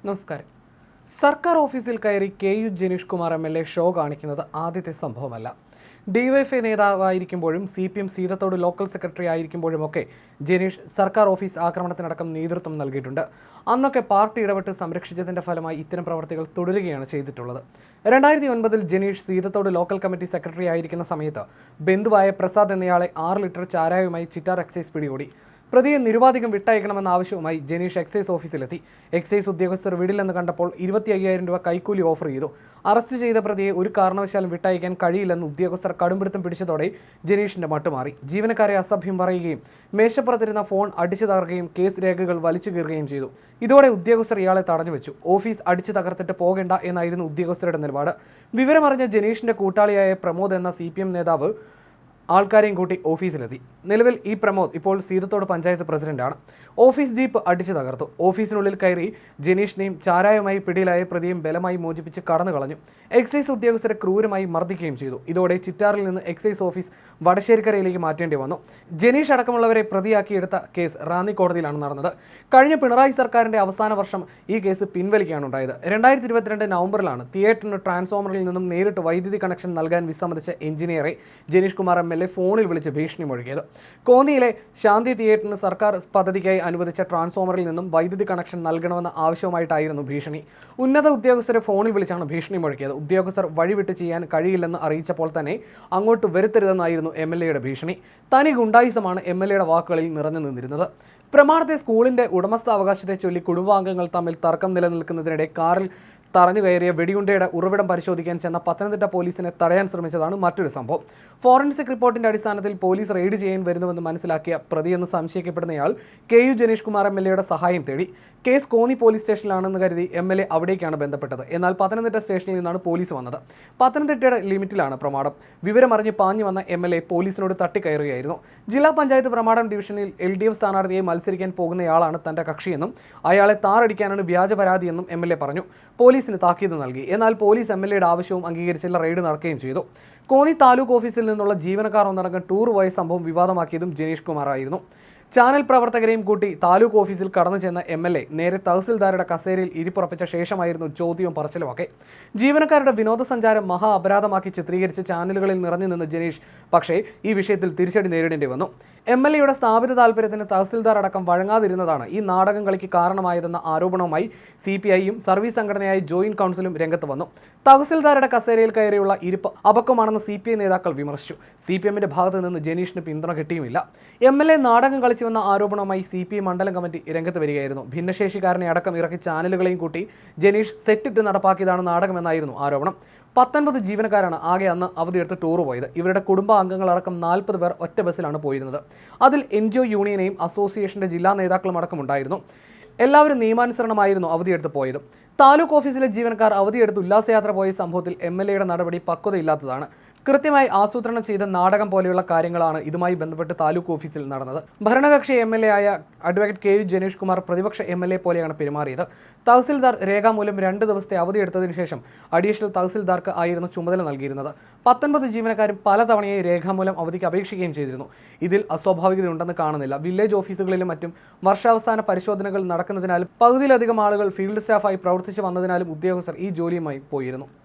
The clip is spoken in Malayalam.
നമസ്കാരം. സർക്കാർ ഓഫീസിൽ കയറി കെ.യു. ജനീഷ് കുമാർ എം.എൽ.എ ഷോ കാണിക്കുന്നത് ആദ്യത്തെ സംഭവമല്ല. ഡിവൈഎഫ്ഐ നേതാവായിരിക്കുമ്പോഴും CPM സീതത്തോട് ലോക്കൽ സെക്രട്ടറി ആയിരിക്കുമ്പോഴുമൊക്കെ ജനീഷ് സർക്കാർ ഓഫീസ് ആക്രമണത്തിനടക്കം നേതൃത്വം നൽകിയിട്ടുണ്ട്. അന്നൊക്കെ പാർട്ടി ഇടപെട്ട് സംരക്ഷിച്ചതിന്റെ ഫലമായി ഇത്തരം പ്രവർത്തികൾ തുടരുകയാണ് ചെയ്തിട്ടുള്ളത്. 2009 Janeesh Seethathodu local committee secretary ആയിരിക്കുന്ന സമയത്ത് ബന്ധുവായ പ്രസാദ് എന്നയാളെ 6 ലിറ്റർ ചാരായവുമായി ചിറ്റാർ എക്സൈസ് പിടികൂടി. പ്രതിയെ നിരുപാധികം വിട്ടയക്കണമെന്ന ആവശ്യവുമായി ജനീഷ് എക്സൈസ് ഓഫീസിലെത്തി. എക്സൈസ് ഉദ്യോഗസ്ഥർ വിടില്ലെന്ന് കണ്ടപ്പോൾ 25,000 രൂപ കൈക്കൂലി ഓഫർ ചെയ്തു. അറസ്റ്റ് ചെയ്ത പ്രതിയെ ഒരു കാരണവശാലും വിട്ടയക്കാൻ കഴിയില്ലെന്ന് ഉദ്യോഗസ്ഥർ കടുംപിടുത്തം പിടിച്ചതോടെ ജനീഷിന്റെ മട്ടുമാറി. ജീവനക്കാരെ അസഭ്യം പറയുകയും മേശപ്പുറത്തിരുന്ന ഫോൺ അടിച്ചു തകർക്കുകയും കേസ് രേഖകൾ വലിച്ചു കീറുകയും ചെയ്തു. ഇതോടെ ഉദ്യോഗസ്ഥർ ഇയാളെ തടഞ്ഞു വെച്ചു. ഓഫീസ് അടിച്ചു തകർത്തിട്ട് പോകേണ്ട എന്നായിരുന്നു ഉദ്യോഗസ്ഥരുടെ നിലപാട്. വിവരമറിഞ്ഞ ജനീഷിന്റെ കൂട്ടാളിയായ പ്രമോദ് എന്ന CPM നേതാവ് ആൾക്കാരെയും കൂട്ടി ഓഫീസിലെത്തി. നിലവിൽ ഈ പ്രമോദ് ഇപ്പോൾ സീതത്തോട് പഞ്ചായത്ത് പ്രസിഡന്റാണ്. ഓഫീസ് ജീപ്പ് അടിച്ചു തകർത്തു. ഓഫീസിനുള്ളിൽ കയറി ജനീഷിനെയും ചാരായവുമായി പിടിയിലായ പ്രതിയും ബലമായി മോചിപ്പിച്ച് കടന്നു കളഞ്ഞു. എക്സൈസ് ഉദ്യോഗസ്ഥരെ ക്രൂരമായി മർദ്ദിക്കുകയും ചെയ്തു. ഇതോടെ ചിറ്റാറിൽ നിന്ന് എക്സൈസ് ഓഫീസ് വടശ്ശേരിക്കരയിലേക്ക് മാറ്റേണ്ടി വന്നു. ജനീഷ് അടക്കമുള്ളവരെ പ്രതിയാക്കിയെടുത്ത കേസ് റാന്നി കോടതിയിലാണ് നടന്നത്. കഴിഞ്ഞ പിണറായി സർക്കാരിന്റെ അവസാന വർഷം ഈ കേസ് പിൻവലിക്കുകയാണ് ഉണ്ടായത്. 2022 നവംബറിലാണ് തിയേറ്ററിന് ട്രാൻസ്ഫോമറിൽ നിന്നും നേരിട്ട് വൈദ്യുതി കണക്ഷൻ നൽകാൻ വിസമ്മതിച്ച എഞ്ചിനീയറെ ജനീഷ് കുമാർ എം.എൽ.എ ഫോണിൽ വിളിച്ച് ഭീഷണി മുഴക്കിയത്. കോന്നിയിലെ ശാന്തി തിയേറ്ററിന് സർക്കാർ പദ്ധതിക്കായി അനുവദിച്ച ട്രാൻസ്ഫോമറിൽ നിന്നും വൈദ്യുതി കണക്ഷൻ നൽകണമെന്ന ആവശ്യമായിട്ടായിരുന്നു ഭീഷണി. ഉന്നത ഉദ്യോഗസ്ഥരെ ഫോണിൽ വിളിച്ചാണ് ഭീഷണി മുഴക്കിയത്. ഉദ്യോഗസ്ഥർ വഴിവിട്ട് ചെയ്യാൻ കഴിയില്ലെന്ന് അറിയിച്ചപ്പോൾ തന്നെ അങ്ങോട്ട് വരുത്തരുതെന്നായിരുന്നു എം.എൽ.എയുടെ ഭീഷണി. തനി ഗുണ്ടായിസമാണ് എം.എൽ.എയുടെ വാക്കുകളിൽ നിറഞ്ഞു നിന്നിരുന്നത്. പ്രമാണത്തെ സ്കൂളിന്റെ ഉടമസ്ഥാവകാശത്തെ ചൊല്ലി കുടുംബാംഗങ്ങൾ തമ്മിൽ തർക്കം നിലനിൽക്കുന്നതിനിടെ കാറിൽ തറഞ്ഞു കയറിയ വെടിയുണ്ടയുടെ ഉറവിടം പരിശോധിക്കാൻ ചെന്ന പത്തനംതിട്ട പോലീസിനെ തടയാൻ ശ്രമിച്ചതാണ് മറ്റൊരു സംഭവം. ഫോറൻസിക് റിപ്പോർട്ടിന്റെ അടിസ്ഥാനത്തിൽ പോലീസ് റെയ്ഡ് ചെയ്യാൻ വരുന്നുവെന്ന് മനസ്സിലാക്കിയ പ്രതിയെന്ന് സംശയിക്കപ്പെടുന്നയാൾ കെ.യു. ജനീഷ് കുമാർ എം.എൽ.എയുടെ സഹായം തേടി. കേസ് കോന്നി പോലീസ് സ്റ്റേഷനിലാണെന്ന് കരുതി എം.എൽ.എ അവിടേക്കാണ് ബന്ധപ്പെട്ടത്. എന്നാൽ പത്തനംതിട്ട സ്റ്റേഷനിൽ നിന്നാണ് പോലീസ് വന്നത്. പത്തനംതിട്ടയുടെ ലിമിറ്റിലാണ് പ്രമാണം. വിവരമറിഞ്ഞ് പാഞ്ഞു വന്ന എം.എൽ.എ പോലീസിനോട് തട്ടിക്കയറുകയായിരുന്നു. ജില്ലാ പഞ്ചായത്ത് പ്രമാണം ഡിവിഷനിൽ LDF സ്ഥാനാർത്ഥിയായി മത്സരിക്കാൻ പോകുന്നയാളാണ് തന്റെ കക്ഷിയെന്നും അയാളെ താറടിക്കാനാണ് വ്യാജ പരാതിയെന്നും എം.എൽ.എ പറഞ്ഞു. പോലീസിന് താക്കീത് നൽകി. എന്നാൽ പോലീസ് എം.എൽ.എയുടെ ആവശ്യവും അംഗീകരിച്ചുള്ള റെയ്ഡ് നടക്കുകയും ചെയ്തു. കോന്നി താലൂക്ക് ഓഫീസിൽ നിന്നുള്ള ജീവനക്കാർ ഒന്നടങ്കം ടൂർ പോയ സംഭവം വിവാദമാക്കിയതും ജനീഷ് കുമാർ ആയിരുന്നു. ചാനൽ പ്രവർത്തകരെയും കൂട്ടി താലൂക്ക് ഓഫീസിൽ കടന്നു ചെന്ന എം.എൽ.എ നേരെ തഹസിൽദാരുടെ കസേരയിൽ ഇരിപ്പുറപ്പിച്ച ശേഷമായിരുന്നു ചോദ്യവും പറച്ചിലുമൊക്കെ. ജീവനക്കാരുടെ വിനോദസഞ്ചാരം മഹാ അപരാധമാക്കി ചിത്രീകരിച്ച് ചാനലുകളിൽ നിറഞ്ഞു നിന്ന ജനീഷ് പക്ഷേ ഈ വിഷയത്തിൽ തിരിച്ചടി നേരിടേണ്ടി വന്നു. എം.എൽ.എയുടെ സ്ഥാപിത താല്പര്യത്തിന് തഹസിൽദാർ അടക്കം വഴങ്ങാതിരുന്നതാണ് ഈ നാടകം കളിക്ക് കാരണമായതെന്ന ആരോപണവുമായി CPIയും സർവീസ് സംഘടനയായ ജോയിന്റ് കൗൺസിലും രംഗത്ത് വന്നു. തഹസിൽദാരുടെ കസേരയിൽ കയറിയുള്ള ഇരിപ്പ് അപക്വമാണെന്ന് CPI നേതാക്കൾ വിമർശിച്ചു. CPMന്റെ ഭാഗത്ത് നിന്ന് ജനീഷിന് പിന്തുണ കിട്ടിയുമില്ല. എം.എൽ.എ നാടകം കളിച്ചുവെന്ന ആരോപണവുമായി CPI മണ്ഡലം കമ്മിറ്റി രംഗത്ത് വരികയായിരുന്നു. ഭിന്നശേഷിക്കാരനെ അടക്കം ഇറക്കി ചാനലുകളെയും കൂട്ടി ജനീഷ് സെറ്റിട്ട് നടപ്പാക്കിയതാണ് നാടകമെന്നായിരുന്നു ആരോപണം. 19 ജീവനക്കാരാണ് ആകെ അന്ന് അവധിയെടുത്ത് ടൂർ പോയത്. ഇവരുടെ കുടുംബാംഗങ്ങളടക്കം 40 പേർ ഒറ്റ ബസ്സിലാണ് പോയിരുന്നത്. അതിൽ NGO യൂണിയനെയും അസോസിയേഷന്റെ ജില്ലാ നേതാക്കളും അടക്കം ഉണ്ടായിരുന്നു. എല്ലാവരും നിയമാനുസരണമായിരുന്നു അവധിയെടുത്ത് പോയത്. താലൂക്ക് ഓഫീസിലെ ജീവനക്കാർ അവധിയെടുത്ത് ഉല്ലാസയാത്ര പോയ സംഭവത്തിൽ എം.എൽ.എയുടെ നടപടി പക്വതയില്ലാത്തതാണ്. കൃത്യമായി ആസൂത്രണം ചെയ്ത നാടകം പോലെയുള്ള കാര്യങ്ങളാണ് ഇതുമായി ബന്ധപ്പെട്ട് താലൂക്ക് ഓഫീസിൽ നടന്നത്. ഭരണകക്ഷി എം.എൽ.എ ആയ അഡ്വക്കേറ്റ് കെ.യു. ജനീഷ് കുമാർ പ്രതിപക്ഷ എം.എൽ.എ പോലെയാണ് പെരുമാറിയത്. തഹസിൽദാർ രേഖാമൂലം 2 ദിവസത്തെ അവധിയെടുത്തതിനു ശേഷം അഡീഷണൽ തഹസിൽദാർക്ക് ആയിരുന്നു ചുമതല നൽകിയിരുന്നത്. 19 ജീവനക്കാരും പലതവണയായി രേഖാമൂലം അവധിക്ക് അപേക്ഷിക്കുകയും ചെയ്തിരുന്നു. ഇതിൽ അസ്വാഭാവികതയുണ്ടെന്ന് കാണുന്നില്ല. വില്ലേജ് ഓഫീസുകളിലും മറ്റും വർഷാവസാന പരിശോധനകൾ നടക്കുന്നതിനാലും പകുതിയിലധികം ആളുകൾ ഫീൽഡ് സ്റ്റാഫായി പ്രവർത്തിച്ചു വന്നതിനാലും ഉദ്യോഗസ്ഥർ ഈ ജോലിയുമായി പോയിരുന്നു.